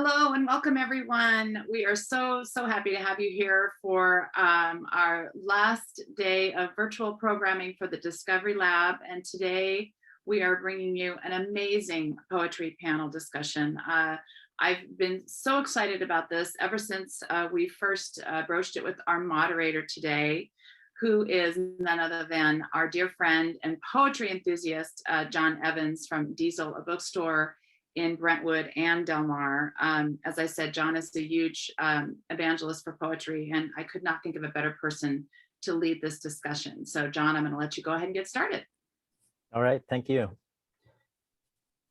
Hello and welcome everyone. We are so happy to have you here for our last day of virtual programming for the Discovery Lab. And today we are bringing you an amazing poetry panel discussion. I've been so excited about this ever since we first broached it with our moderator today, who is none other than our dear friend and poetry enthusiast, John Evans from Diesel, a bookstore in Brentwood and Del Mar. As I said, John is a huge evangelist for poetry, and I could not think of a better person to lead this discussion. So John, I'm going to let you go ahead and get started. All right, thank you.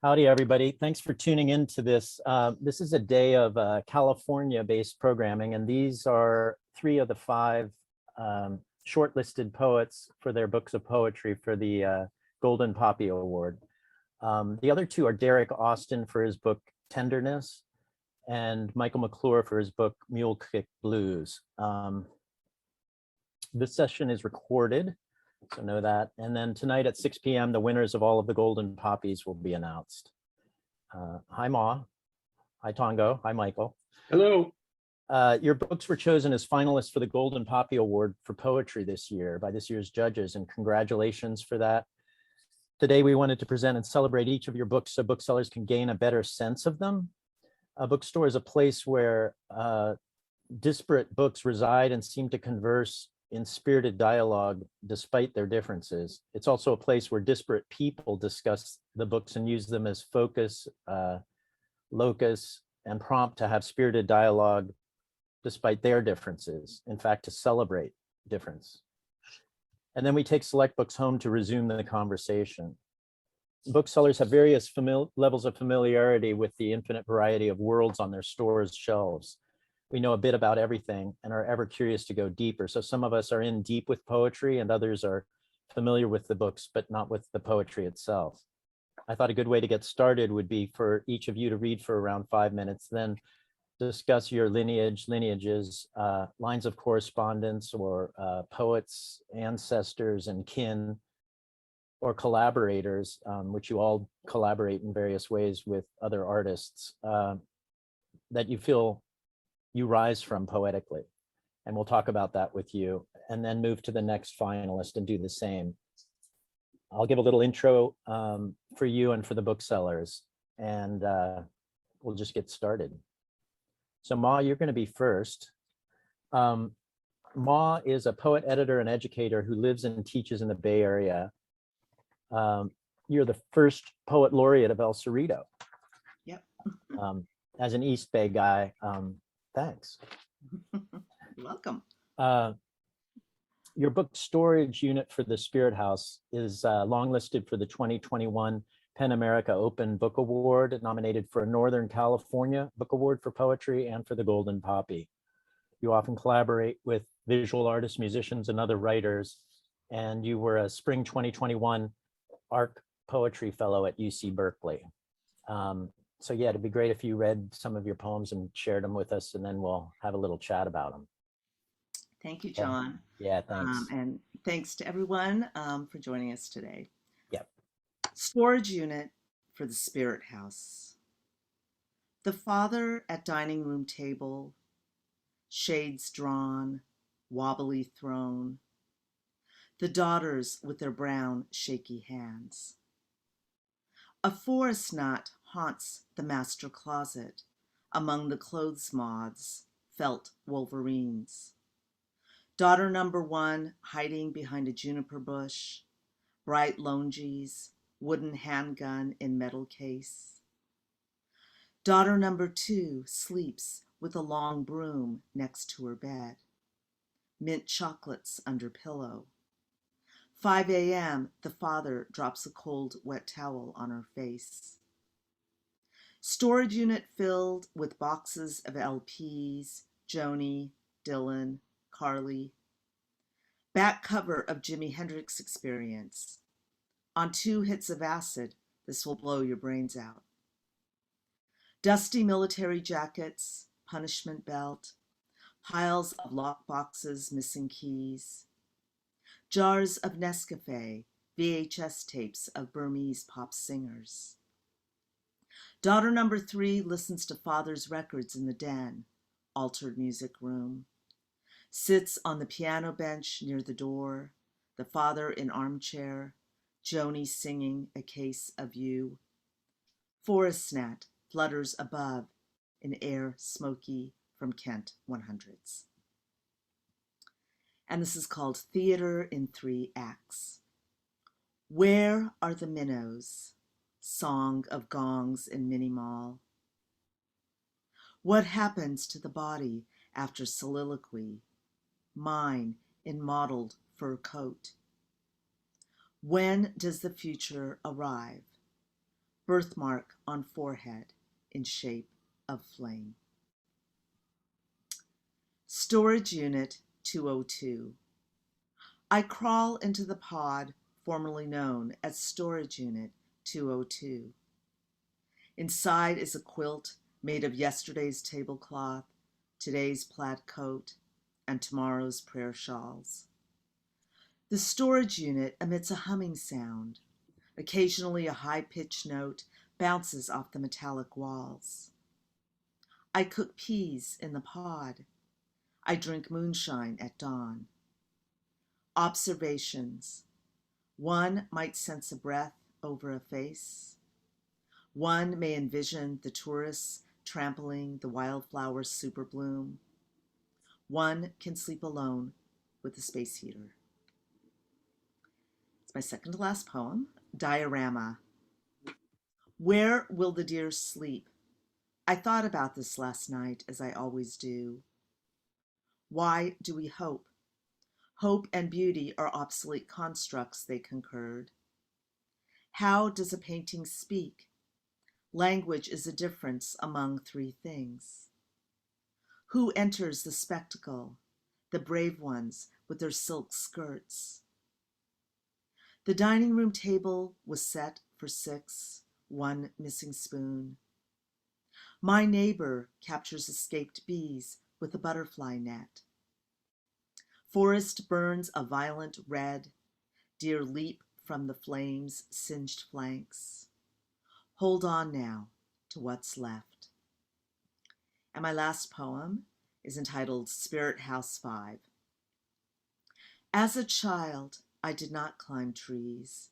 Howdy, everybody. Thanks for tuning into this. This is a day of California-based programming, and these are 3 of the 5 shortlisted poets for their books of poetry for the Golden Poppy Award. The other 2 are Derek Austin for his book Tenderness and Michael McClure for his book Mule Kick Blues. This session is recorded, so know that. And then tonight at 6 p.m., the winners of all of the Golden Poppies will be announced. Hi, Ma. Hi, Tongo. Hi, Michael. Hello. Your books were chosen as finalists for the Golden Poppy Award for poetry this year by this year's judges, and congratulations for that. Today, we wanted to present and celebrate each of your books so booksellers can gain a better sense of them. A bookstore is a place where disparate books reside and seem to converse in spirited dialogue despite their differences. It's also a place where disparate people discuss the books and use them as focus, locus, and prompt to have spirited dialogue despite their differences. In fact, to celebrate difference. And then we take select books home to resume the conversation. Booksellers have various levels of familiarity with the infinite variety of worlds on their stores' shelves. We know a bit about everything and are ever curious to go deeper. So some of us are in deep with poetry and others are familiar with the books, but not with the poetry itself. I thought a good way to get started would be for each of you to read for around 5 minutes, then discuss your lineages, lines of correspondence, or poets, ancestors, and kin, or collaborators, which you all collaborate in various ways with other artists that you feel you rise from poetically. And we'll talk about that with you, and then move to the next finalist and do the same. I'll give a little intro for you and for the booksellers, and we'll just get started. So Ma, you're going to be first. Ma is a poet, editor, and educator who lives and teaches in the Bay Area. You're the first poet laureate of El Cerrito. Yep. As an East Bay guy, thanks. You're welcome. Your book storage unit for the Spirit House is longlisted for the 2021 PEN America Open Book Award, nominated for a Northern California Book Award for Poetry and for the Golden Poppy. You often collaborate with visual artists, musicians, and other writers, and you were a Spring 2021 ARC Poetry Fellow at UC Berkeley. So yeah, it'd be great if you read some of your poems and shared them with us, and then we'll have a little chat about them. Thank you, John. Yeah, thanks. And thanks to everyone for joining us today. Yep. Storage unit for the Spirit House. The father at dining room table, shades drawn, wobbly throne. The daughters with their brown, shaky hands. A forest knot haunts the master closet among the clothes moths, felt wolverines. Daughter number 1 hiding behind a juniper bush, bright longies, wooden handgun in metal case. Daughter number 2 sleeps with a long broom next to her bed. Mint chocolates under pillow. 5 a.m., the father drops a cold, wet towel on her face. Storage unit filled with boxes of LPs, Joni, Dylan, Carly. Back cover of Jimi Hendrix Experience. On 2 hits of acid, this will blow your brains out. Dusty military jackets, punishment belt, piles of lock boxes missing keys. Jars of Nescafe, VHS tapes of Burmese pop singers. Daughter number 3 listens to father's records in the den, altered music room. Sits on the piano bench near the door, the father in armchair, Joni singing A Case of You. Forest gnat flutters above in air smoky from Kent 100s. And this is called Theater in 3 Acts. Where are the minnows? Song of gongs in Mini Mall. What happens to the body after soliloquy? Mine in mottled fur coat. When does the future arrive? Birthmark on forehead in shape of flame. Storage Unit 202. I crawl into the pod formerly known as Storage Unit 202. Inside is a quilt made of yesterday's tablecloth, today's plaid coat, and tomorrow's prayer shawls. The storage unit emits a humming sound. Occasionally a high-pitched note bounces off the metallic walls. I cook peas in the pod. I drink moonshine at dawn. Observations. One might sense a breath over a face. One may envision the tourists trampling the wildflower superbloom. One can sleep alone with the space heater. It's my second to last poem, Diorama. Where will the deer sleep? I thought about this last night, as I always do. Why do we hope? Hope and beauty are obsolete constructs, they concurred. How does a painting speak? Language is a difference among 3 things. Who enters the spectacle? The brave ones with their silk skirts. The dining room table was set for 6, 1 missing spoon. My neighbor captures escaped bees with a butterfly net. Forest burns a violent red. Deer leap from the flames' singed flanks. Hold on now to what's left. And my last poem is entitled Spirit House 5. As a child, I did not climb trees.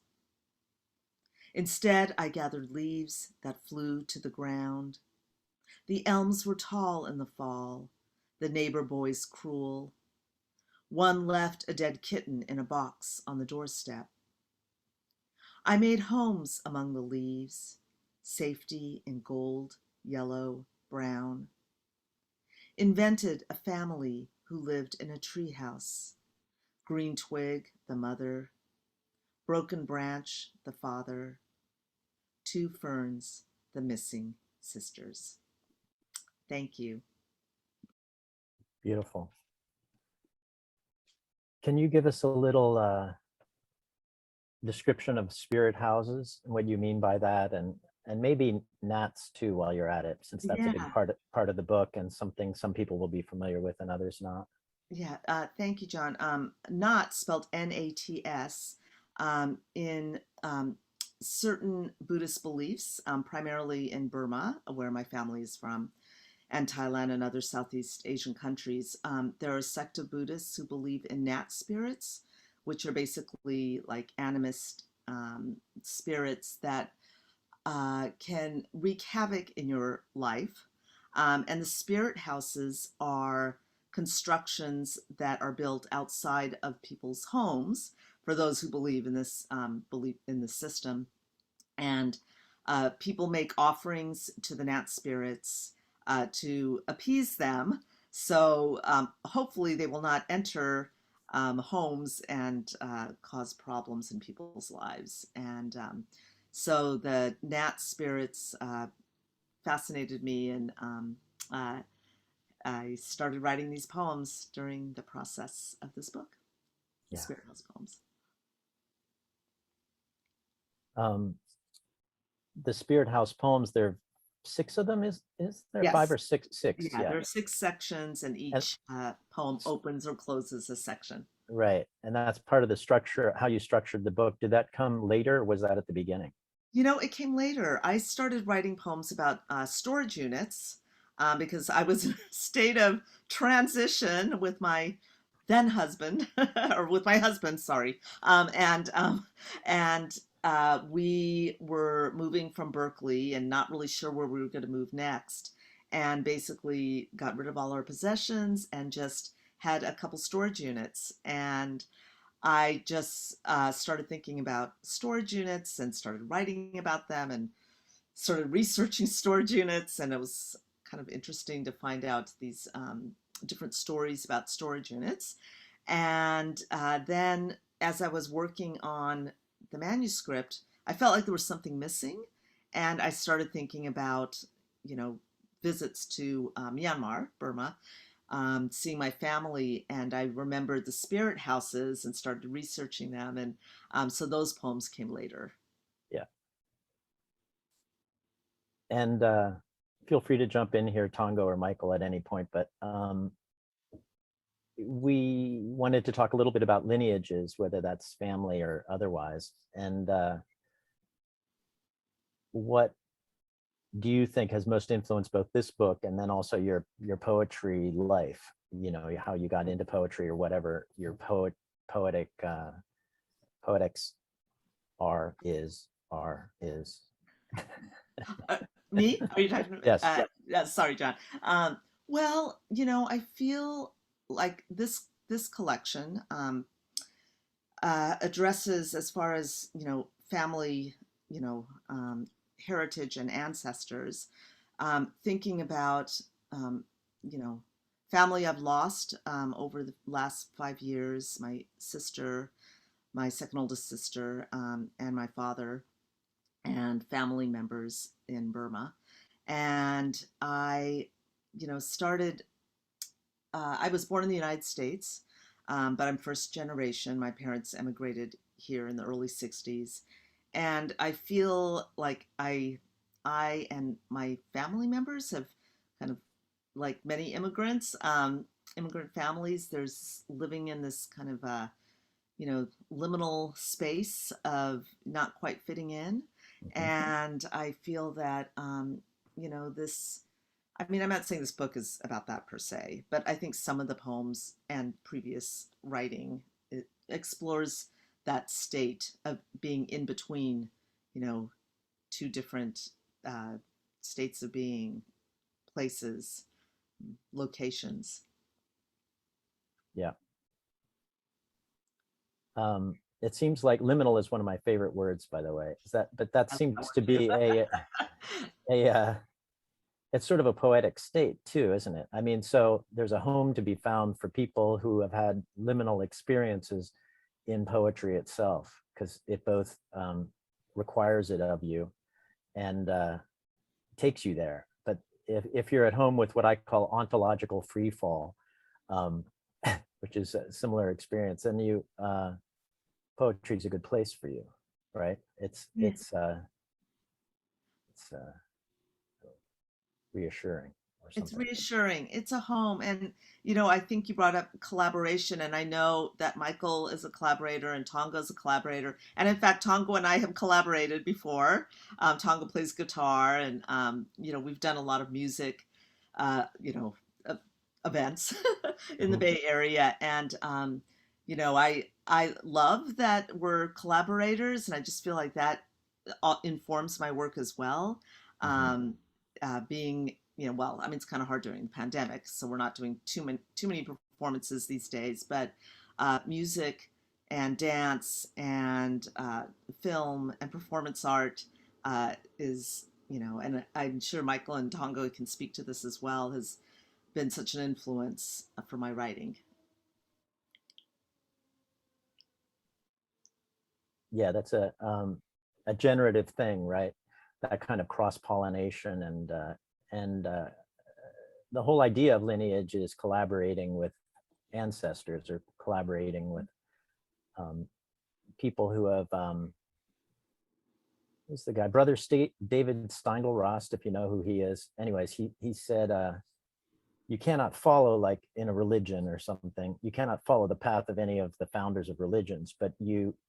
Instead, I gathered leaves that flew to the ground. The elms were tall in the fall, the neighbor boys cruel. One left a dead kitten in a box on the doorstep. I made homes among the leaves, safety in gold, yellow, brown. Invented a family who lived in a treehouse. Green twig, the mother. Broken branch, the father. 2 ferns, the missing sisters. Thank you. Beautiful. Can you give us a little description of spirit houses and what you mean by that, and maybe gnats too while you're at it, since that's a big part of the book and something some people will be familiar with and others not. Yeah, thank you, John. Knot, spelled N-A-T-S, in certain Buddhist beliefs, primarily in Burma, where my family is from, and Thailand and other Southeast Asian countries. There are a sect of Buddhists who believe in gnat spirits, which are basically like animist spirits that can wreak havoc in your life. And the spirit houses are constructions that are built outside of people's homes for those who believe in this system. And people make offerings to the gnat spirits to appease them. So hopefully they will not enter homes and cause problems in people's lives. And so the gnat spirits fascinated me, and I started writing these poems during the process of this book, Yeah. Spirit House Poems. The Spirit House poems, there are 6 of them, is there? Yes. 5 or 6? 6, Yeah, there are 6 sections, and each poem opens or closes a section. Right, and that's part of the structure, how you structured the book. Did that come later, or was that at the beginning? You know, it came later. I started writing poems about storage units because I was in a state of transition with my then husband, or with my husband, sorry. And we were moving from Berkeley and not really sure where we were going to move next. And basically got rid of all our possessions and just had a couple storage units. And I just started thinking about storage units and started writing about them and started researching storage units. And it was kind of interesting to find out these different stories about storage units. And then as I was working on the manuscript, I felt like there was something missing. And I started thinking about, you know, visits to Myanmar, Burma, seeing my family, and I remembered the spirit houses and started researching them, and so those poems came later. Yeah. And feel free to jump in here, Tongo or Michael, at any point, but we wanted to talk a little bit about lineages, whether that's family or otherwise. And what do you think has most influenced both this book and then also your poetry life? You know, how you got into poetry or whatever your poetics is. Me? Are you talking? Yes. Yeah. Sorry, John. Well, you know, I feel like this collection addresses, as far as family, you know, heritage and ancestors, thinking about you know, family I've lost over the last 5 years. My sister, my second oldest sister, and my father, and family members in Burma. And I, started. I was born in the United States, but I'm first generation. My parents emigrated here in the early '60s, and I feel like I and my family members have kind of, like many immigrants, immigrant families, there's living in this kind of liminal space of not quite fitting in. Mhm. And I feel that, this, I mean, I'm not saying this book is about that per se, but I think some of the poems and previous writing, it explores that state of being in between, two different uh, states of being, places, locations. Yeah. It seems like liminal is one of my favorite words, by the way. But that seems to be a it's sort of a poetic state too, isn't it? I mean, so there's a home to be found for people who have had liminal experiences in poetry itself, because it both requires it of you and takes you there. But if you're at home with what I call ontological free fall, which is a similar experience, then poetry is a good place for you, right? It's reassuring or It's something. reassuring. It's a home. And, I think you brought up collaboration, and I know that Michael is a collaborator and Tongo is a collaborator. And in fact, Tongo and I have collaborated before. Tongo plays guitar, and, we've done a lot of music, events in the Mhm. Bay Area. And, I love that we're collaborators, and I just feel like that informs my work as well. Mhm. Being, well, I mean, it's kind of hard during the pandemic, so we're not doing too many performances these days, but music and dance and film and performance art is, and I'm sure Michael and Tongo can speak to this as well, has been such an influence for my writing. Yeah, that's a generative thing, right? That kind of cross-pollination and the whole idea of lineage is collaborating with ancestors or collaborating with people who have who's the guy, brother David Steindl-Rast, if you know who he is. Anyways, he said you cannot follow, like in a religion or something, you cannot follow the path of any of the founders of religions, but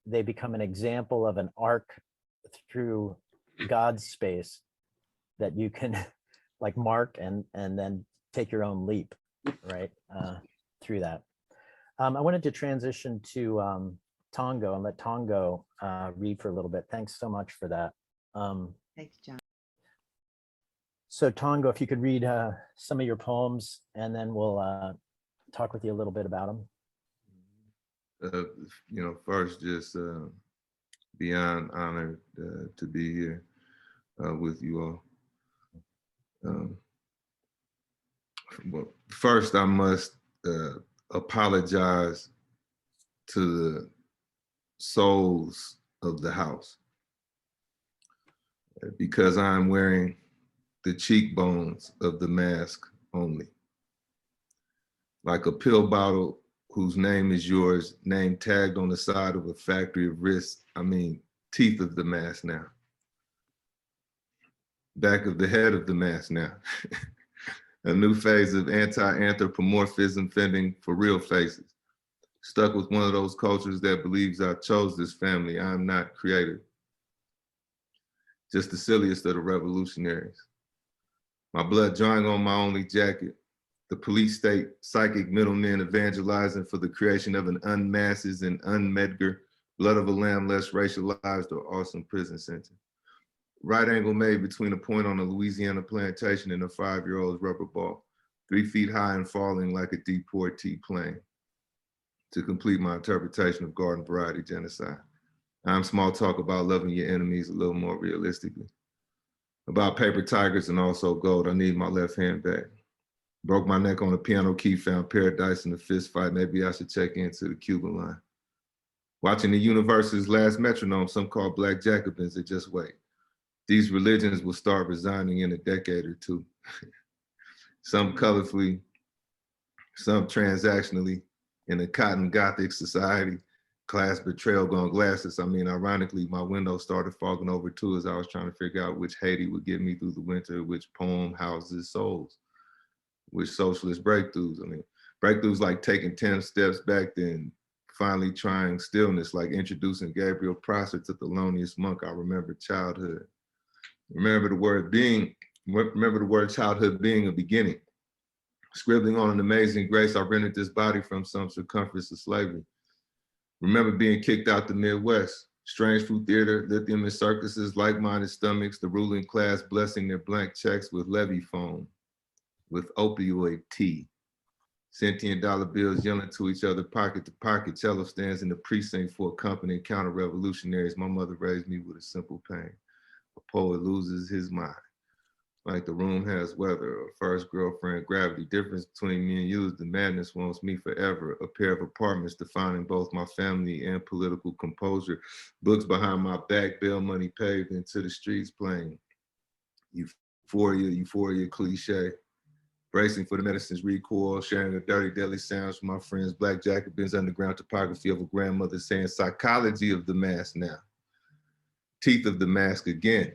they become an example of an arc through God's space that you can like mark and then take your own leap, right, through that. I wanted to transition to Tongo and let Tongo read for a little bit. Thanks so much for that. Thanks, John. So Tongo, if you could read some of your poems, and then we'll talk with you a little bit about them. First, just beyond honored to be here with you all. Well, first, I must apologize to the souls of the house because I'm wearing the cheekbones of the mask only. Like a pill bottle whose name is yours, name tagged on the side of a factory of wrists, teeth of the mask now. Back of the head of the mask now. A new phase of anti-anthropomorphism fending for real faces. Stuck with one of those cultures that believes I chose this family. I'm not creative. Just the silliest of the revolutionaries. My blood drawing on my only jacket. The police state psychic middlemen evangelizing for the creation of an unmasses and unmedgar, blood of a lamb less racialized or awesome prison sentence. Right angle made between a point on a Louisiana plantation and a 5-year-old's rubber ball, 3 feet high and falling like a deportee plane. To complete my interpretation of garden variety genocide. I'm small talk about loving your enemies a little more realistically. About paper tigers and also gold, I need my left hand back. Broke my neck on a piano key, found paradise in a fist fight. Maybe I should check into the Cuban line. Watching the universe's last metronome, some call Black Jacobins, and just wait. These religions will start resigning in a decade or two. Some colorfully, some transactionally. In a cotton Gothic society, class betrayal gone glasses. Ironically, my window started fogging over too as I was trying to figure out which Haiti would get me through the winter, which poem houses souls, which socialist breakthroughs. Breakthroughs like taking 10 steps back, then finally trying stillness, like introducing Gabriel Prosser to Thelonious Monk. I remember childhood. Remember the word childhood being a beginning. Scribbling on an amazing grace, I rendered this body from some circumference of slavery. Remember being kicked out the Midwest, strange food theater, lithium and circuses, like-minded stomachs, the ruling class blessing their blank checks with levy foam, with opioid tea. Sentient dollar bills yelling to each other, pocket to pocket, cello stands in the precinct for accompanying counter-revolutionaries. My mother raised me with a simple pain. A poet loses his mind. Like the room has weather, or first girlfriend gravity. Difference between me and you is the madness wants me forever. A pair of apartments defining both my family and political composure. Books behind my back, bail money paved into the streets playing. Euphoria cliche. Bracing for the medicine's recoil, sharing the dirty, deadly sounds from my friends. Black Jacobins, underground topography of a grandmother saying psychology of the mask now. Teeth of the mask again.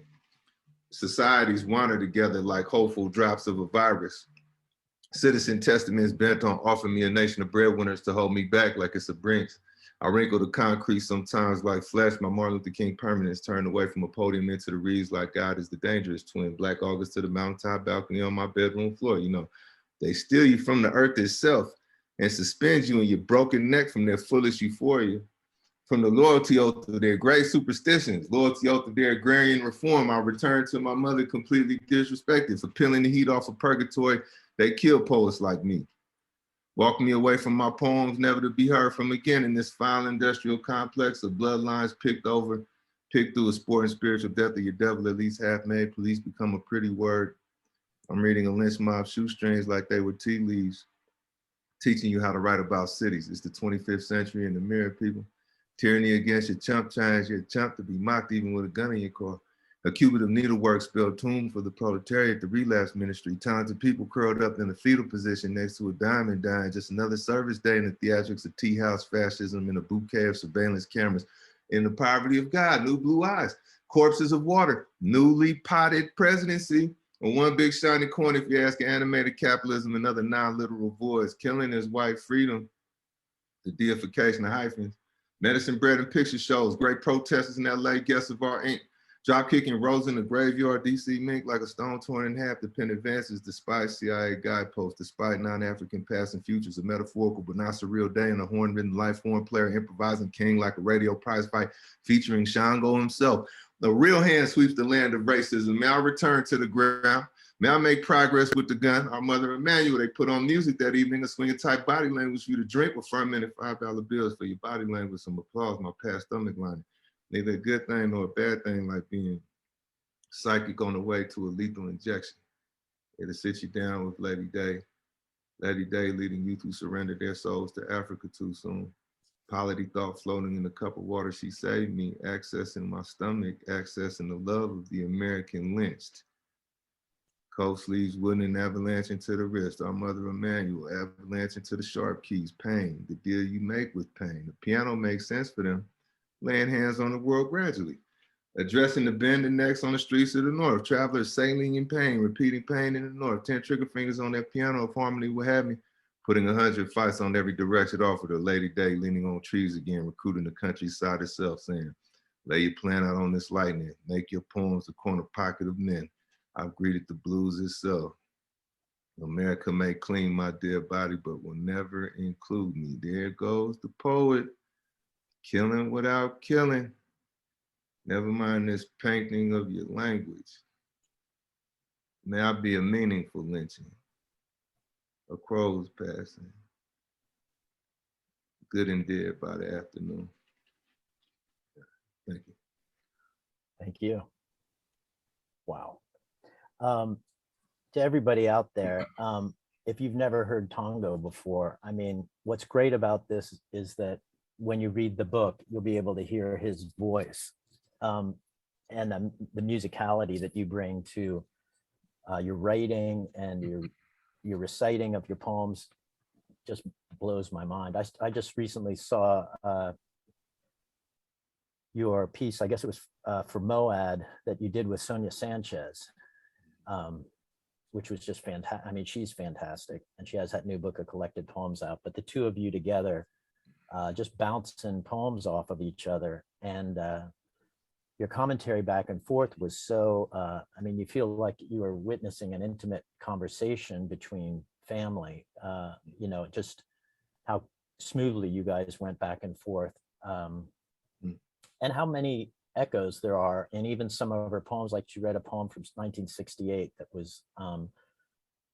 Societies wander together like hopeful drops of a virus. Citizen testaments bent on offering me a nation of breadwinners to hold me back like it's a Brinks. I wrinkle the concrete sometimes like flesh. My Martin Luther King permanence turned away from a podium into the reeds like God is the dangerous twin. Black August to the mountaintop balcony on my bedroom floor. They steal you from the earth itself and suspend you in your broken neck from their foolish euphoria. From the loyalty oath of their great superstitions, loyalty oath of their agrarian reform, I returned to my mother completely disrespected for peeling the heat off of purgatory. They kill poets like me. Walk me away from my poems, never to be heard from again in this foul industrial complex of bloodlines picked through a sport and spiritual death of your devil at least half made. Police become a pretty word. I'm reading a lynch mob shoestrings like they were tea leaves, teaching you how to write about cities. It's the 25th century in the mirror, people. Tyranny against your chump change, your chump to be mocked even with a gun in your car. A cubit of needlework spelled tomb for the proletariat, the relapse ministry. Talented people curled up in a fetal position next to a diamond dying. Just another service day in the theatrics of tea house fascism in a bouquet of surveillance cameras. In the poverty of God, new blue eyes. Corpses of water, newly potted presidency. On one big shiny coin, if you ask animated capitalism, another non-literal voice. Killing is white freedom, the deification of hyphens. Medicine bread and picture shows, great protesters in LA, guests of our ink. Drop kicking rows in the graveyard, DC mink like a stone torn in half. The pen advances despite CIA guideposts, despite non-African past and futures, a metaphorical but not surreal day, and a horn-ridden life horn player improvising king like a radio prize fight featuring Shango himself. The real hand sweeps the land of racism. May I return to the ground? May I make progress with the gun? Our mother Emmanuel, they put on music that evening, a swinging type body language for you to drink with fermented $5 bills for your body language, some applause, my past stomach lining. Neither a good thing nor a bad thing like being psychic on the way to a lethal injection. It'll sit you down with Lady Day leading youth who surrendered their souls to Africa too soon. Polity thought floating in a cup of water, she saved me, accessing my stomach, accessing the love of the American lynched. Cold sleeves wooden and avalanche into the wrist. Our mother Emmanuel, avalanche into the sharp keys, pain, the deal you make with pain. The piano makes sense for them, laying hands on the world gradually. Addressing the bending necks on the streets of the north. Travelers sailing in pain, repeating pain in the north. 10 trigger fingers on that piano if harmony would have me. Putting 100 fights on every direction offered a Lady Day, leaning on trees again, recruiting the countryside itself, saying, lay your plan out on this lightning. Make your poems the corner pocket of men. I've greeted the blues itself. America may clean my dear body, but will never include me. There goes the poet, killing without killing. Never mind this painting of your language. May I be a meaningful lynching. A crow's passing. Good and dead by the afternoon. Thank you. Thank you. Wow. To everybody out there, if you've never heard Tongo before, I mean, what's great about this is that when you read the book, you'll be able to hear his voice and the musicality that you bring to your writing and your reciting of your poems just blows my mind. I just recently saw your piece, I guess it was for Moad, that you did with Sonia Sanchez, which was just fantastic. I mean, she's fantastic, and she has that new book of collected poems out, but the two of you together just bouncing poems off of each other, and your commentary back and forth was so, I mean, you feel like you were witnessing an intimate conversation between family, you know, just how smoothly you guys went back and forth, and how many echoes there are in even some of her poems. Like, she read a poem from 1968 that was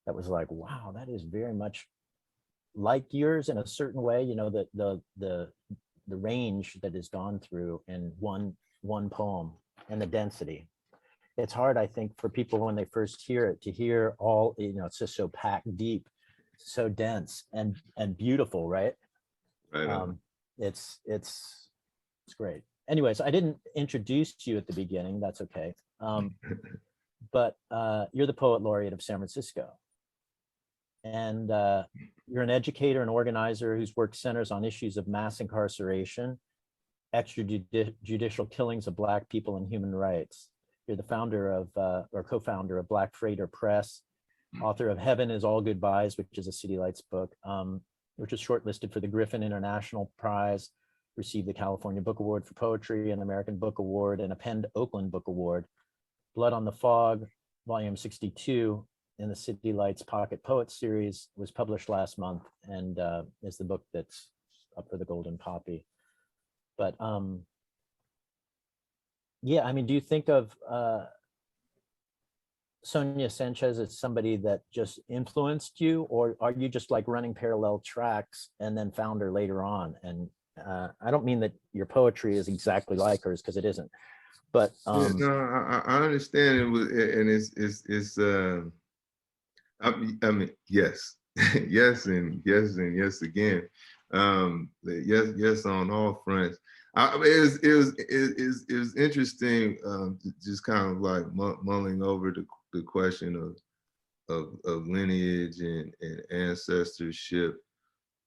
like, wow, that is very much like yours in a certain way, you know, the range that is gone through in one poem and the density. It's hard, I think, for people when they first hear it to hear all, you know, it's just so packed deep, so dense and beautiful, right? Right. It's great. Anyways, I didn't introduce you at the beginning. That's okay. But you're the Poet Laureate of San Francisco. And you're an educator and organizer whose work centers on issues of mass incarceration, extrajudicial killings of Black people, and human rights. You're the founder of, or co-founder of Black Freighter Press, author of Heaven is All Goodbyes, which is a City Lights book, which was shortlisted for the Griffin International Prize, received the California Book Award for Poetry, an American Book Award, and a Penn Oakland Book Award. Blood on the Fog, volume 62, in the City Lights Pocket Poets series, was published last month and is the book that's up for the Golden Poppy. But yeah, I mean, do you think of Sonia Sanchez as somebody that just influenced you, or are you just like running parallel tracks and then found her later on? And I don't mean that your poetry is exactly like hers, because it isn't. But yeah, no, I understand it, and it's I mean, yes, yes, and yes again. Yes on all fronts. It was interesting, just kind of like mulling over the question of lineage and ancestorship.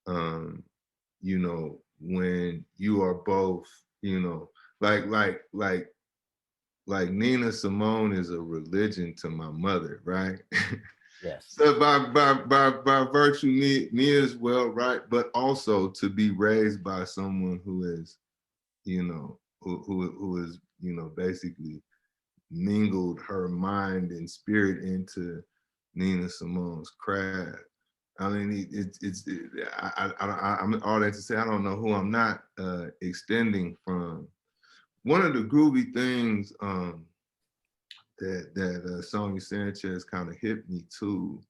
You know, when you are both, you know, like Nina Simone is a religion to my mother, right? yes. So by virtue, me as well, right? But also to be raised by someone who is, you know, who is, you know, basically mingled her mind and spirit into Nina Simone's craft. I mean, I'm all that to say, I don't know who I'm not extending from. One of the groovy things that Sonia Sanchez kind of hit me to,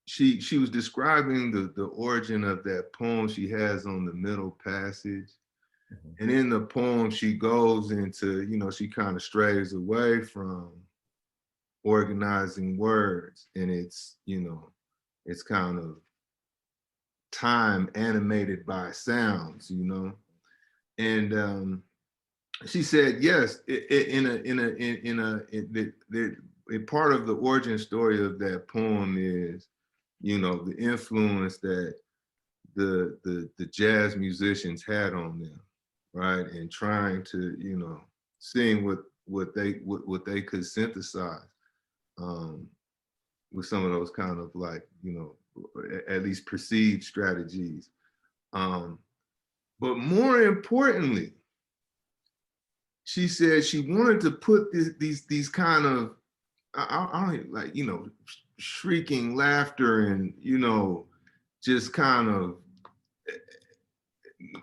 she was describing the origin of that poem she has on the middle passage. And in the poem, she goes into, you know, she kind of strays away from organizing words, and it's, you know, it's kind of time animated by sounds, you know. And she said, yes, part of the origin story of that poem is, you know, the influence that the jazz musicians had on them, right? And trying to, you know, seeing what they could synthesize with some of those kind of, like, you know, at least perceived strategies. But more importantly, she said she wanted to put these kind of, I don't like, you know, shrieking laughter and, you know, just kind of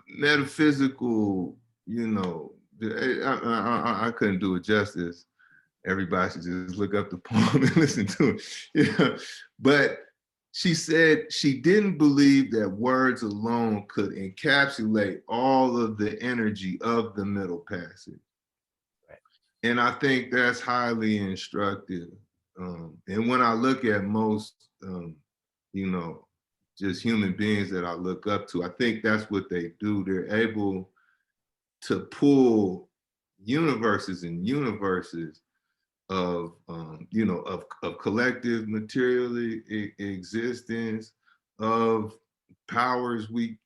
metaphysical, you know, I couldn't do it justice. Everybody should just look up the poem and listen to it. Yeah. But she said she didn't believe that words alone could encapsulate all of the energy of the middle passage. Right. And I think that's highly instructive. And when I look at most, you know, just human beings that I look up to, I think that's what they do. They're able to pull universes and universes of, you know, of collective material existence, of powers we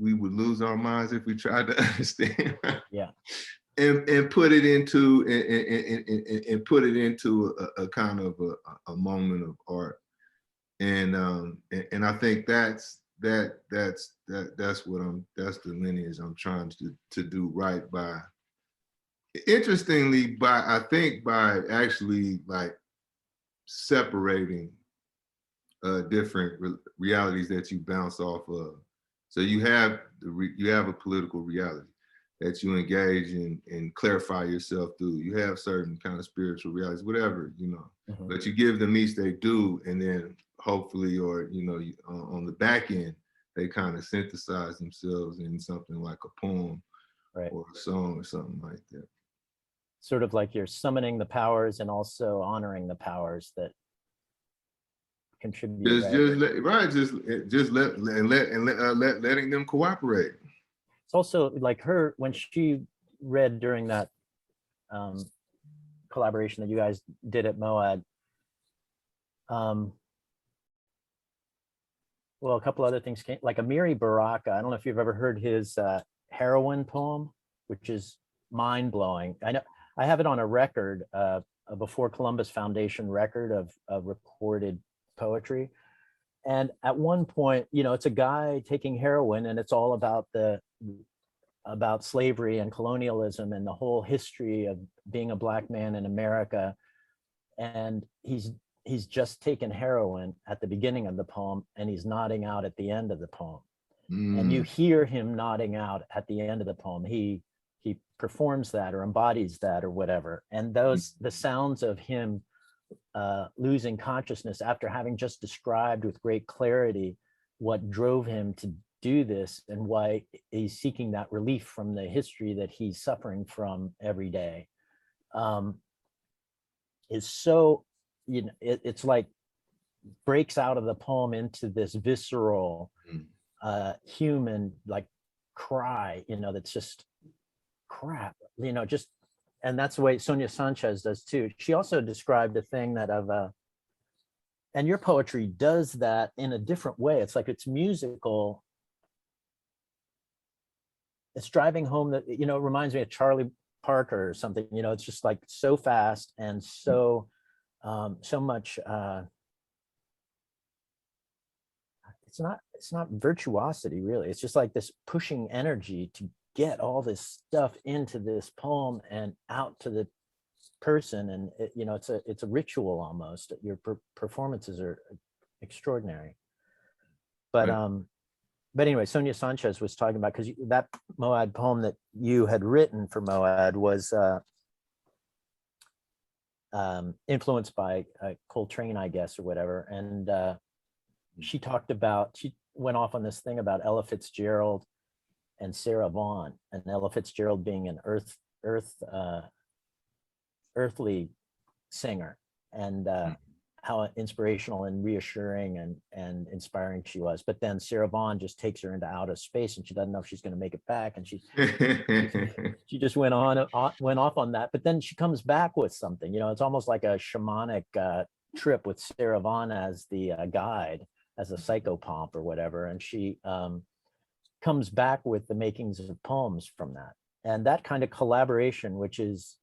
would lose our minds if we tried to understand. Yeah. And put it into and put it into a kind of a moment of art. And I think that's the lineage I'm trying to do right by. Interestingly, I think by actually like separating different realities that you bounce off of. So you have a political reality that you engage in and clarify yourself through. You have certain kind of spiritual realities, whatever, you know, but you give them each they do, and then hopefully, or, you know, on the back end, they kind of synthesize themselves in something like a poem, right, or a song or something like that. Sort of like you're summoning the powers and also honoring the powers that contribute. Letting them cooperate. It's also like her, when she read during that collaboration that you guys did at MOAD, well, a couple other things came, like Amiri Baraka. I don't know if you've ever heard his Heroin Poem, which is mind-blowing. I know I have it on a record, a Before Columbus Foundation record of recorded poetry. And at one point, you know, it's a guy taking heroin, and it's all about slavery and colonialism and the whole history of being a Black man in America. And he's just taken heroin at the beginning of the poem, and he's nodding out at the end of the poem. And you hear him nodding out at the end of the poem. He performs that or embodies that or whatever. And the sounds of him losing consciousness after having just described with great clarity what drove him to do this and why he's seeking that relief from the history that he's suffering from every day, is so, you know, it's like breaks out of the poem into this visceral human like cry, you know, that's just crap, you know, just, and that's the way Sonia Sanchez does too. She also described a thing that and your poetry does that in a different way. It's like it's musical. It's driving home that, you know, it reminds me of Charlie Parker or something, you know, it's just like so fast and so, so much, it's not virtuosity really. It's just like this pushing energy to get all this stuff into this poem and out to the person, and you know, it's a ritual almost. Your performances are extraordinary. But but anyway, Sonia Sanchez was talking about, because that Moad poem that you had written for Moad was influenced by Coltrane, I guess, or whatever. And she went off on this thing about Ella Fitzgerald and Sarah Vaughan, and Ella Fitzgerald being an earthly singer, and how inspirational and reassuring and inspiring she was. But then Sarah Vaughan just takes her into outer space, and she doesn't know if she's going to make it back, and she just went off on that. But then she comes back with something, you know, it's almost like a shamanic trip with Sarah Vaughan as the guide, as a psychopomp or whatever, and she comes back with the makings of poems from that. And that kind of collaboration, which is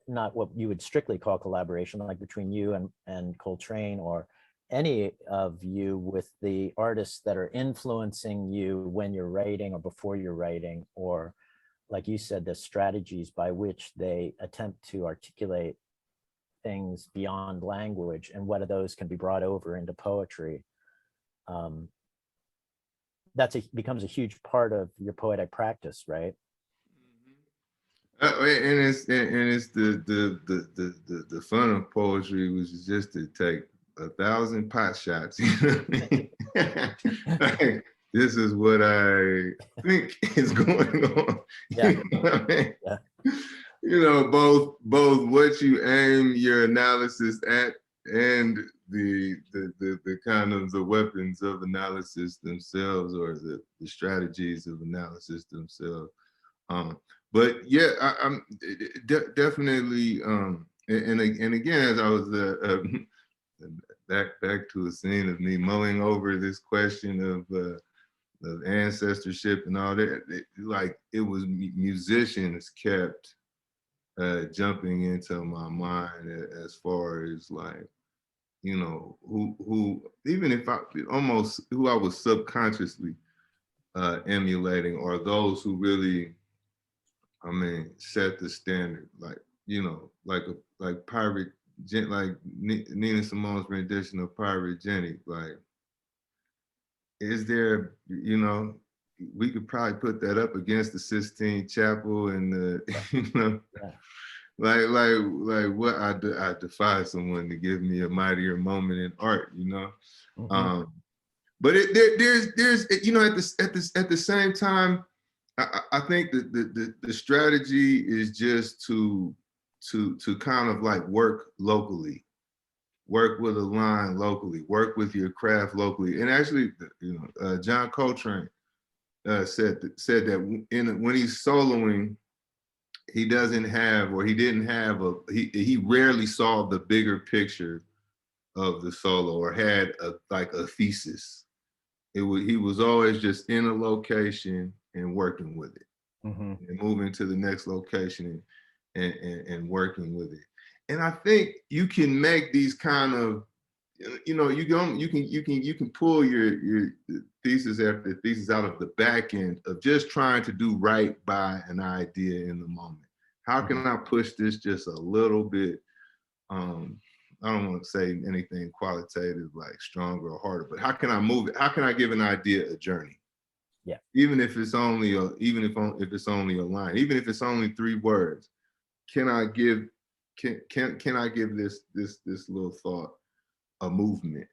not what you would strictly call collaboration, like between you and Coltrane, or any of you with the artists that are influencing you when you're writing or before you're writing, or like you said, the strategies by which they attempt to articulate things beyond language, and what of those can be brought over into poetry. Becomes a huge part of your poetic practice, right? And it's the fun of poetry, which is just to take 1,000 pot shots. You know what I mean? Like, this is what I think is going on. Yeah. You know what I mean? Yeah. You know, both what you aim your analysis at, and the kind of the weapons of analysis themselves, or the strategies of analysis themselves. But yeah, I'm definitely, and again, as I was back to a scene of me mulling over this question of ancestorship and all that, it was musicians kept jumping into my mind, as far as, like, you know, who even if who I was subconsciously emulating, or those who really, I mean, set the standard, like, you know, like Pirate, like Nina Simone's rendition of Pirate Jenny. Like, is there, you know, we could probably put that up against the Sistine Chapel and the, you know, like what I defy someone to give me a mightier moment in art, you know. Mm-hmm. But there's you know, at the same time, I think that the strategy is just to kind of like work locally, work with a line locally, work with your craft locally. And actually, you know, John Coltrane said that when he's soloing, he didn't have he rarely saw the bigger picture of the solo, or had a thesis. He was always just in a location and working with it, Mm-hmm. and moving to the next location and working with it. And I think you can make these kind of, you know, you can pull your thesis after thesis out of the back end of just trying to do right by an idea in the moment. How can I push this just a little bit? I don't want to say anything qualitative like stronger or harder, but how can I move it? How can I give an idea a journey? Yeah. Even if it's only if it's only a line, even if it's only 3 words, can I give this little thought a movement?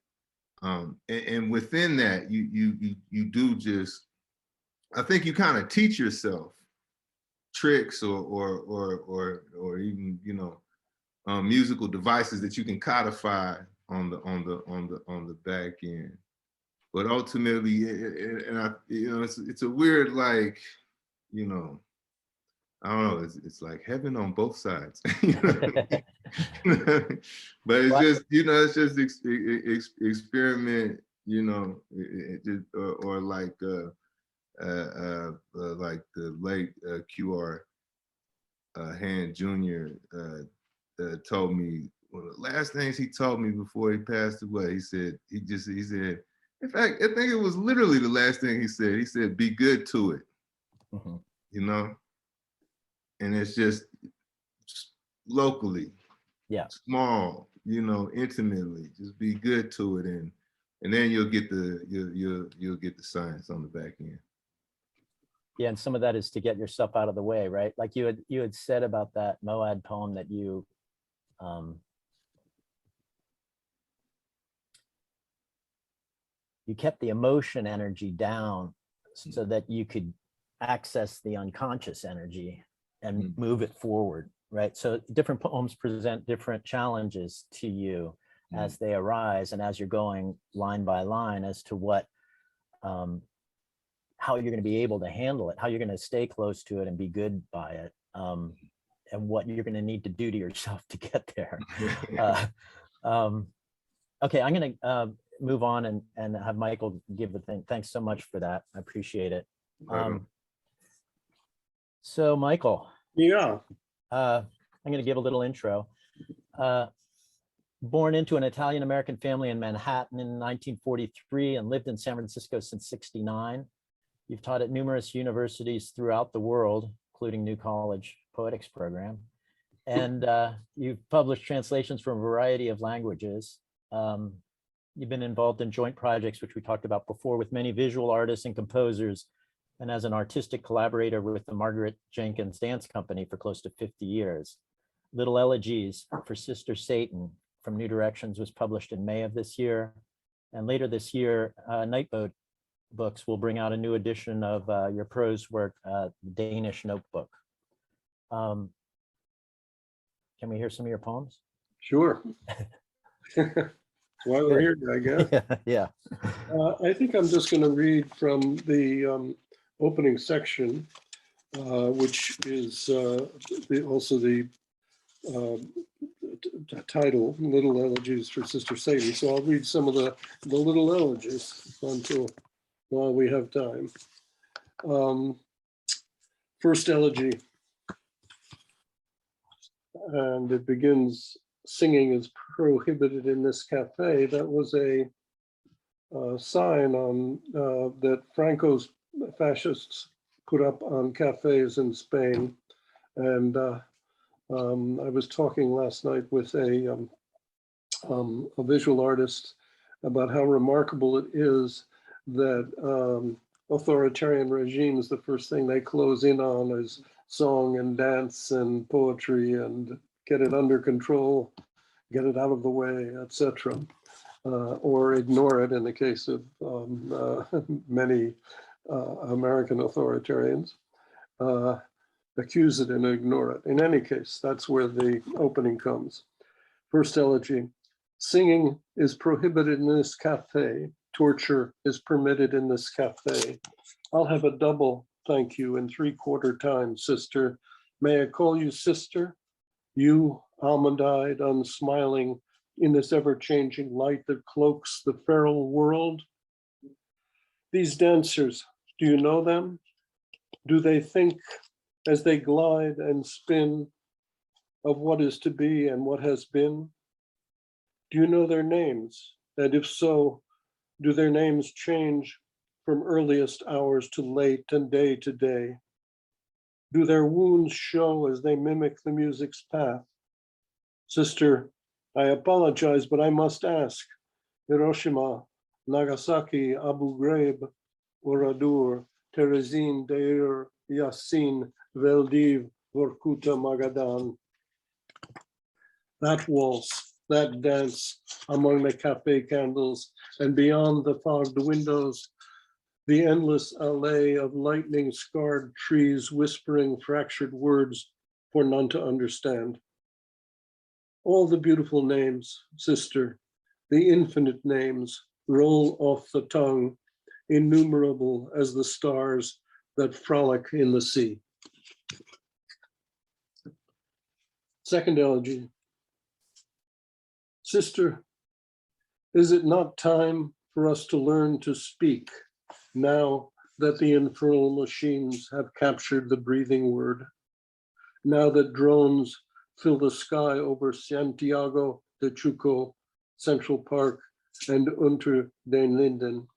And within that, you do just, I think you kind of teach yourself tricks or even, you know, musical devices that you can codify on the back end. But ultimately, you know, it's a weird, like, you know, I don't know, it's like heaven on both sides. You know? But it's just, you know, it's just experiment, you know, or like the late QR Hand Jr. Told me, one of the last things he told me before he passed away. He said, in fact, I think it was literally the last thing he said. He said, "Be good to it." Mm-hmm. You know, and it's just locally. Yeah. Small, you know, intimately. Just be good to it, and then you'll get the you'll get the science on the back end. Yeah, and some of that is to get yourself out of the way, right? Like you had said about that Moad poem that you kept the emotion energy down so that you could access the unconscious energy and move it forward, right? So different poems present different challenges to you as they arise and as you're going line by line as to what how you're going to be able to handle it, how you're going to stay close to it and be good by it, and what you're going to need to do to yourself to get there. Okay, I'm going to move on and have Michael give the thing. Thanks so much for that. I appreciate it. So Michael. Yeah. I'm going to give a little intro. Born into an Italian-American family in Manhattan in 1943 and lived in San Francisco since '69. You've taught at numerous universities throughout the world, including New College Poetics program. And you've published translations from a variety of languages. You've been involved in joint projects, which we talked about before, with many visual artists and composers, and as an artistic collaborator with the Margaret Jenkins Dance Company for close to 50 years. Little Elegies for Sister Satan from New Directions was published in May of this year. And later this year, Nightboat Books will bring out a new edition of your prose work, Danish Notebook. Can we hear some of your poems? Sure. That's why we're here, I guess. Yeah. I think I'm just going to read from the opening section, which is also the title, Little Elegies for Sister Sadie. So I'll read some of the little elegies while we have time. First elegy, and it begins, singing is prohibited in this cafe. That was a sign on that Franco's fascists put up on cafes in Spain. And I was talking last night with a visual artist about how remarkable it is that authoritarian regimes, the first thing they close in on is song and dance and poetry and get it under control, get it out of the way, etc. Or ignore it in the case of many American authoritarians, accuse it and ignore it. In any case, that's where the opening comes. First elegy, singing is prohibited in this cafe. Torture is permitted in this cafe. I'll have a double thank you in 3/4 time, sister. May I call you sister? You, almond-eyed, unsmiling, in this ever-changing light that cloaks the feral world. These dancers, do you know them? Do they think as they glide and spin of what is to be and what has been? Do you know their names? And if so, do their names change from earliest hours to late and day to day? Do their wounds show as they mimic the music's path? Sister, I apologize, but I must ask. Hiroshima, Nagasaki, Abu Ghraib, Oradour, Terezin, Deir, Yassin, Veldiv, Vorkuta, Magadan. That waltz, that dance among the cafe candles and beyond the fogged windows, the endless alley of lightning-scarred trees whispering fractured words for none to understand. All the beautiful names, sister, the infinite names roll off the tongue, innumerable as the stars that frolic in the sea. Second elegy. Sister, is it not time for us to learn to speak now that the infernal machines have captured the breathing word? Now that drones fill the sky over Santiago de Chuco, Central Park, and Unter den Linden?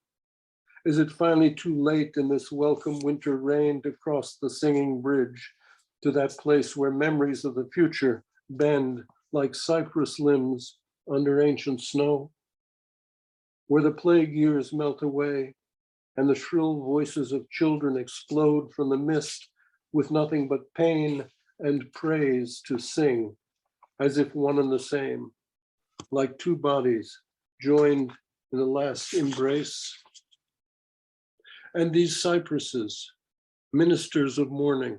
Is it finally too late in this welcome winter rain to cross the singing bridge to that place where memories of the future bend like cypress limbs under ancient snow, where the plague years melt away and the shrill voices of children explode from the mist with nothing but pain and praise to sing, as if one and the same, like two bodies joined in the last embrace. And these cypresses, ministers of mourning,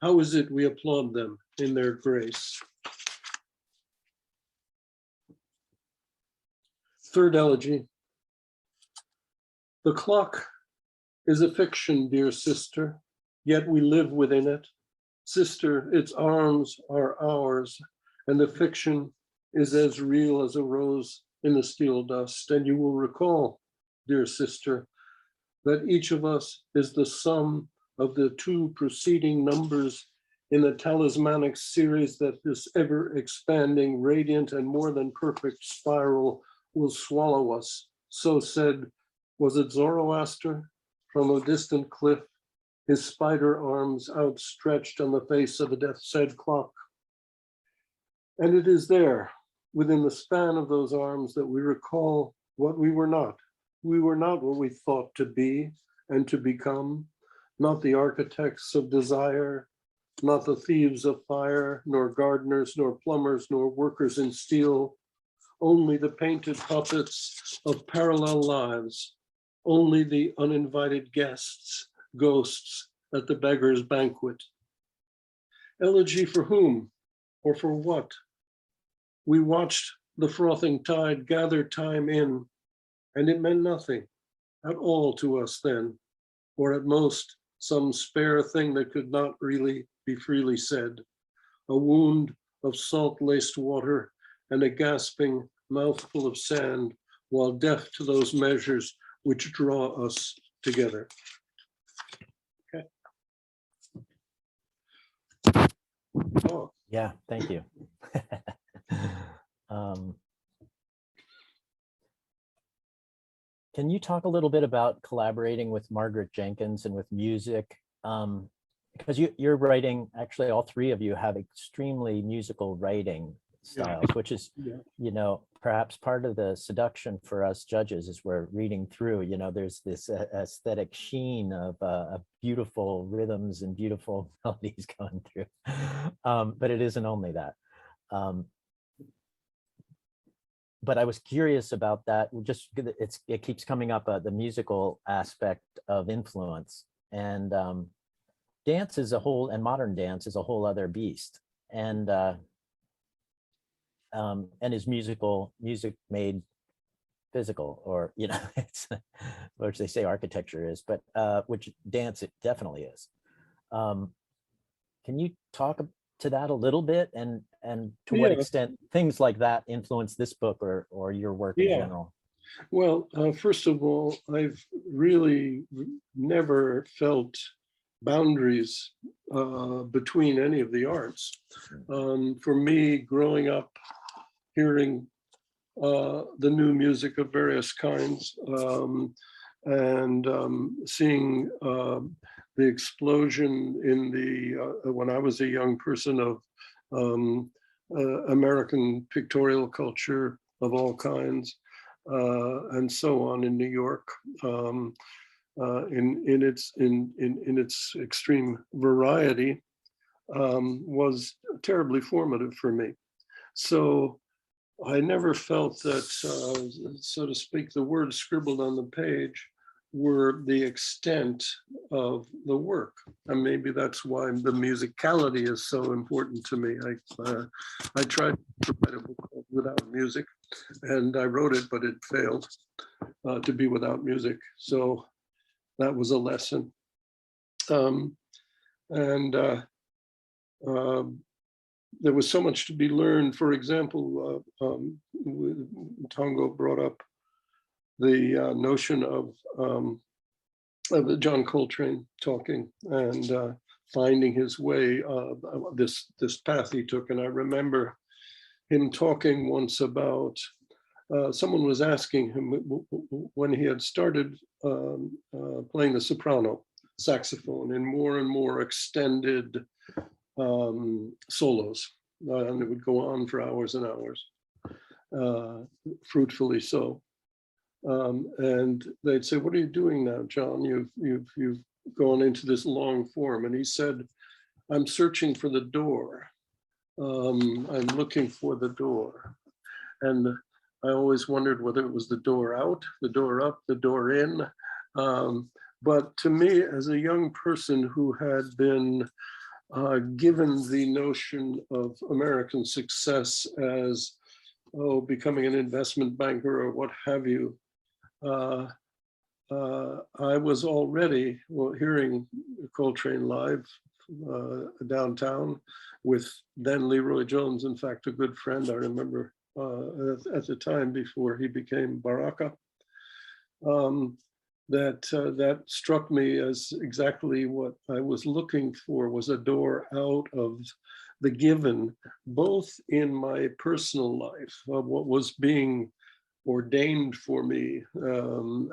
how is it we applaud them in their grace? Third elegy. The clock is a fiction, dear sister, yet we live within it. Sister, its arms are ours, and the fiction is as real as a rose in the steel dust. And you will recall, dear sister, that each of us is the sum of the two preceding numbers in the talismanic series that this ever-expanding, radiant, and more than perfect spiral will swallow us. So said, was it Zoroaster from a distant cliff, his spider arms outstretched on the face of the death's head clock? And it is there, within the span of those arms, that we recall what we were not. We were not what we thought to be and to become, not the architects of desire, not the thieves of fire, nor gardeners, nor plumbers, nor workers in steel, only the painted puppets of parallel lives, only the uninvited guests, ghosts at the beggar's banquet. Elegy for whom or for what? We watched the frothing tide gather time in, and it meant nothing at all to us then, or at most some spare thing that could not really be freely said, a wound of salt-laced water and a gasping mouthful of sand, while deaf to those measures which draw us together. Okay. Oh. Yeah, thank you. Can you talk a little bit about collaborating with Margaret Jenkins and with music? Because you're writing, actually all three of you have extremely musical writing styles, which is, you know, perhaps part of the seduction for us judges is we're reading through, you know, there's this aesthetic sheen of beautiful rhythms and beautiful melodies going through. But it isn't only that. But I was curious about that. Just it keeps coming up, the musical aspect of influence, and dance is a whole, and modern dance is a whole other beast. And is music made physical, or, you know, it's, which they say architecture is, but which dance it definitely is. Can you talk to that a little bit, and to what extent things like that influence this book or your work in general? Well, first of all, I've really never felt boundaries between any of the arts. For me, growing up, hearing the new music of various kinds, and seeing the explosion in the, when I was a young person, of American pictorial culture of all kinds, and so on in New York, in its extreme variety, was terribly formative for me. So I never felt that, so to speak, the words scribbled on the page were the extent of the work. And maybe that's why the musicality is so important to me. I tried to write a book called Without Music, and I wrote it, but it failed to be without music. So that was a lesson. There was so much to be learned. For example, Tongo brought up the notion of John Coltrane talking and finding his way, this path he took. And I remember him talking once about, someone was asking him when he had started playing the soprano saxophone in more and more extended solos. and it would go on for hours and hours, fruitfully so. And they'd say, "What are you doing now, John? You've gone into this long form." And he said, "I'm searching for the door. I'm looking for the door." And I always wondered whether it was the door out, the door up, the door in. But to me, as a young person who had been given the notion of American success as, becoming an investment banker or what have you, I was already hearing Coltrane live downtown with then Leroy Jones, in fact, a good friend. I remember at the time before he became Baraka. That struck me as exactly what I was looking for, was a door out of the given, both in my personal life, of what was being ordained for me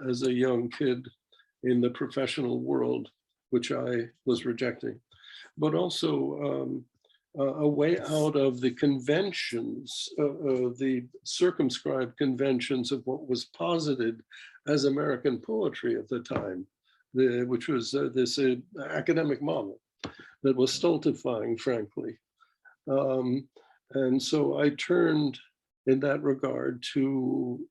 as a young kid in the professional world, which I was rejecting, but also a way out of the conventions, the circumscribed conventions of what was posited as American poetry at the time, which was this academic model that was stultifying, frankly. And so I turned in that regard to,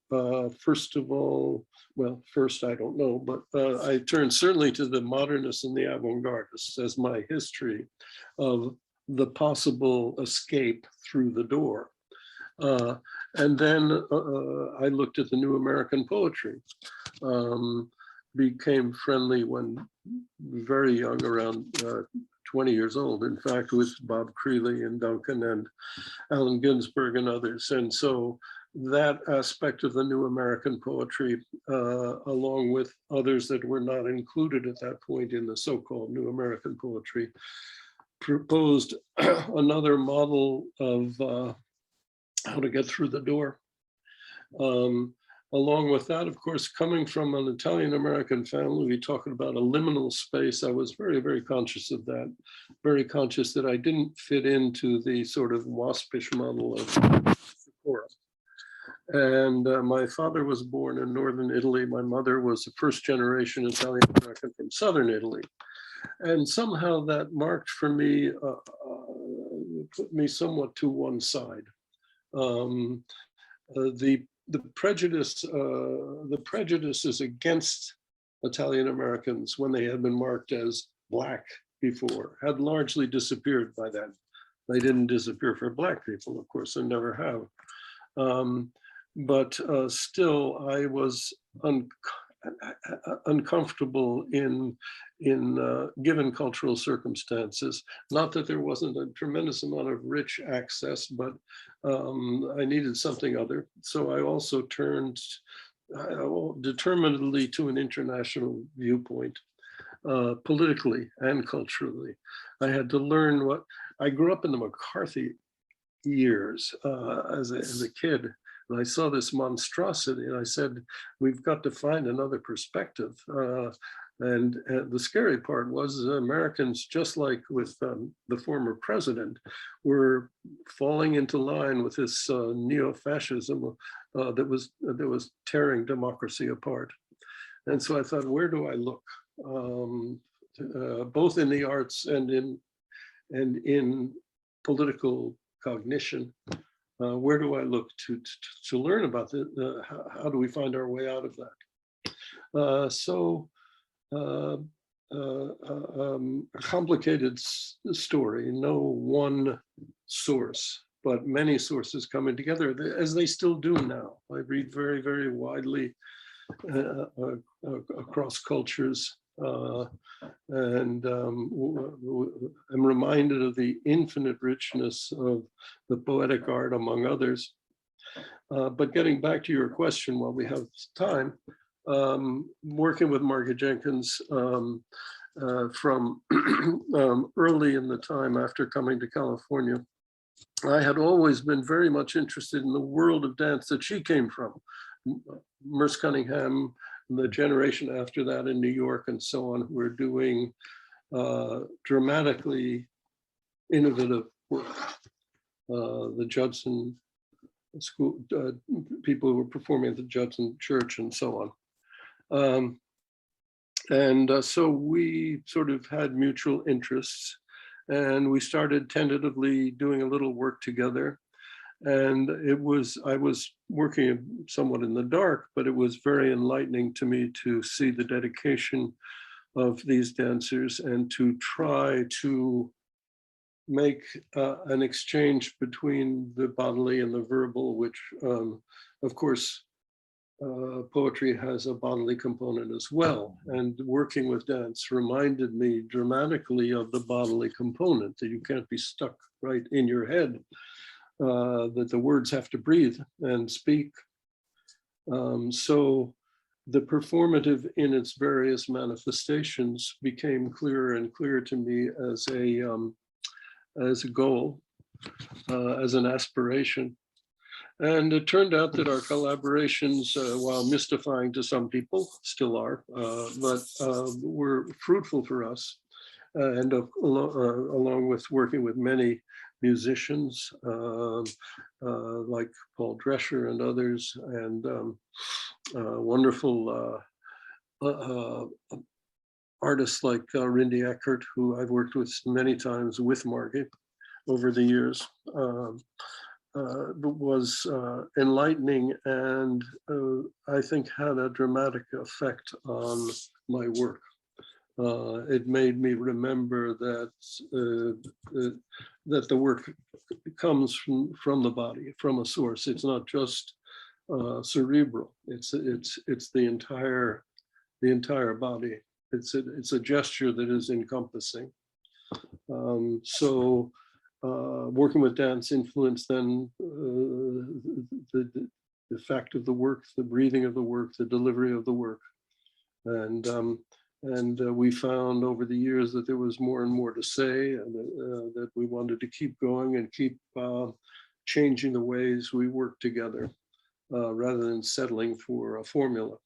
first of all, well, first, I don't know, but I turned certainly to the modernists and the avant-gardists as my history of the possible escape through the door. And then I looked at the new American poetry, became friendly when very young, around 20 years old, in fact, with Bob Creeley and Duncan and Allen Ginsberg and others. And so that aspect of the new American poetry, along with others that were not included at that point in the so-called new American poetry, proposed another model of how to get through the door. Along with that, of course, coming from an Italian-American family, we talking about a liminal space. I was very, very conscious of that, very conscious that I didn't fit into the sort of waspish model of Sakura. And my father was born in Northern Italy. My mother was a first-generation Italian-American from Southern Italy. And somehow that marked for me, put me somewhat to one side. The prejudices against Italian Americans when they had been marked as Black before had largely disappeared by then. They didn't disappear for Black people, of course, and never have. But still, I was uncomfortable in given cultural circumstances. Not that there wasn't a tremendous amount of rich access, but I needed something other. So I also turned determinedly to an international viewpoint, politically and culturally. I had to learn what, I grew up in the McCarthy years as a kid. And I saw this monstrosity and I said, we've got to find another perspective. And the scary part was Americans, just like with the former president, were falling into line with this neo-fascism that was tearing democracy apart. And so I thought, where do I look? Both in the arts and in political cognition. Where do I look to learn about how do we find our way out of that? A complicated story, no one source, but many sources coming together, as they still do now. I read very, very widely across cultures. And I'm reminded of the infinite richness of the poetic art, among others. But getting back to your question while we have time, working with Margaret Jenkins from early in the time after coming to California, I had always been very much interested in the world of dance that she came from. Merce Cunningham, the generation after that in New York and so on, who were doing dramatically innovative work. the Judson school, people who were performing at the Judson Church and so on. So we sort of had mutual interests, and we started tentatively doing a little work together. And I was working somewhat in the dark, but it was very enlightening to me to see the dedication of these dancers and to try to make an exchange between the bodily and the verbal, which of course, poetry has a bodily component as well. And working with dance reminded me dramatically of the bodily component, that you can't be stuck right in your head, that the words have to breathe and speak. So the performative in its various manifestations became clearer and clearer to me as a goal, as an aspiration. And it turned out that our collaborations, while mystifying to some people, still are, but were fruitful for us. And along with working with many musicians like Paul Drescher and others, and wonderful artists like Rindy Eckert, who I've worked with many times with Margaret over the years, was enlightening, and I think had a dramatic effect on my work. It made me remember that that the work comes from the body, from a source. It's not just cerebral. It's the entire body. It's a gesture that is encompassing. So working with dance influenced then the fact of the work, the breathing of the work, the delivery of the work, and we found over the years that there was more and more to say, and that we wanted to keep going and keep changing the ways we work together, rather than settling for a formula.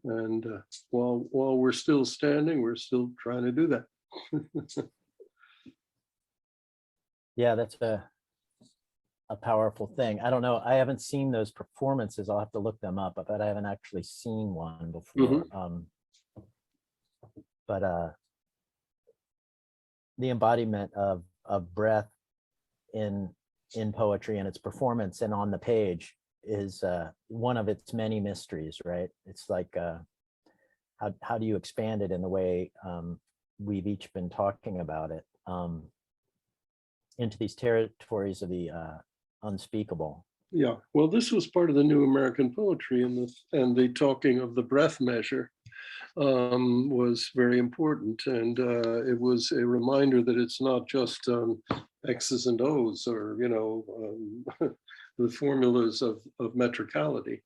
And while we're still standing, we're still trying to do that. Yeah, that's a powerful thing. I don't know. I haven't seen those performances. I'll have to look them up, but I haven't actually seen one before. But the embodiment of breath in poetry and its performance and on the page is one of its many mysteries, right? It's like how do you expand it in the way we've each been talking about it, into these territories of the unspeakable. Yeah, well, this was part of the new American poetry, and the talking of the breath measure was very important, and it was a reminder that it's not just X's and O's, or the formulas of metricality,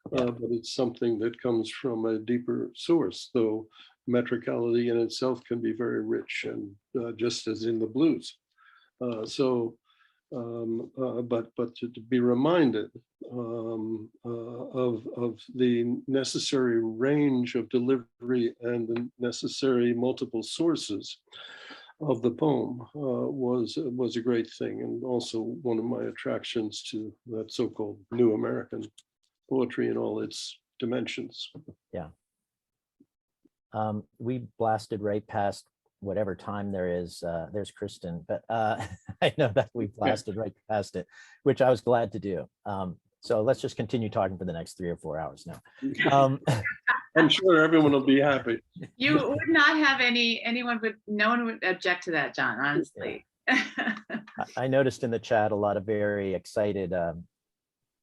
but it's something that comes from a deeper source. Though metricality in itself can be very rich, and just as in the blues. But to be reminded of the necessary range of delivery and the necessary multiple sources of the poem was a great thing, and also one of my attractions to that so-called New American poetry in all its dimensions. Yeah. We blasted right past whatever time there is. There's Kristen, but I know that we blasted right past it, which I was glad to do. So let's just continue talking for the next 3 or 4 hours now. I'm sure everyone will be happy. You would not have no one would object to that, John, honestly. Yeah. I noticed in the chat a lot of very excited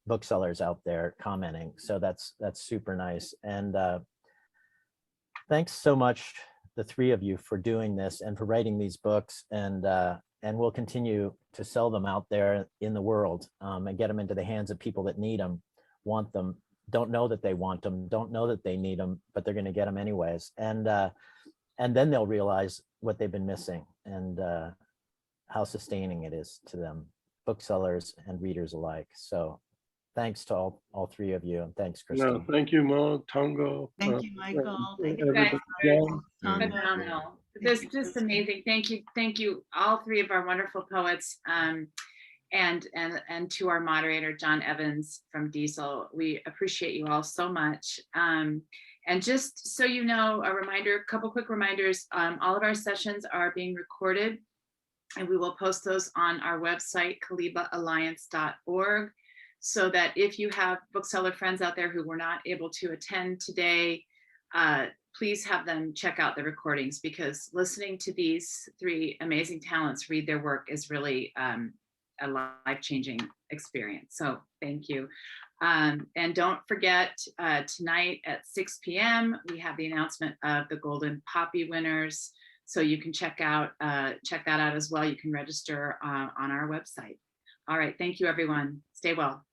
booksellers out there commenting. So that's super nice. And thanks so much, the 3 of you, for doing this and for writing these books, and we'll continue to sell them out there in the world, and get them into the hands of people that need them, want them, don't know that they want them, don't know that they need them, but they're going to get them anyways. And then they'll realize what they've been missing, and how sustaining it is to them, booksellers and readers alike. So thanks to all 3 of you, and thanks, Kristen. No, thank you, Mo, Tongo. Thank you, Michael. Thank you, everybody. Phenomenal. This is just amazing. Thank you, all 3 of our wonderful poets. and to our moderator, John Evans from Diesel. We appreciate you all so much. And just so you know, a couple quick reminders, all of our sessions are being recorded, and we will post those on our website, kalibaalliance.org, so that if you have bookseller friends out there who were not able to attend today, please have them check out the recordings, because listening to these three amazing talents read their work is really a life-changing experience. So thank you. And don't forget, tonight at 6 p.m. we have the announcement of the Golden Poppy winners. So you can check that out as well. You can register on our website. All right, thank you everyone. Stay well.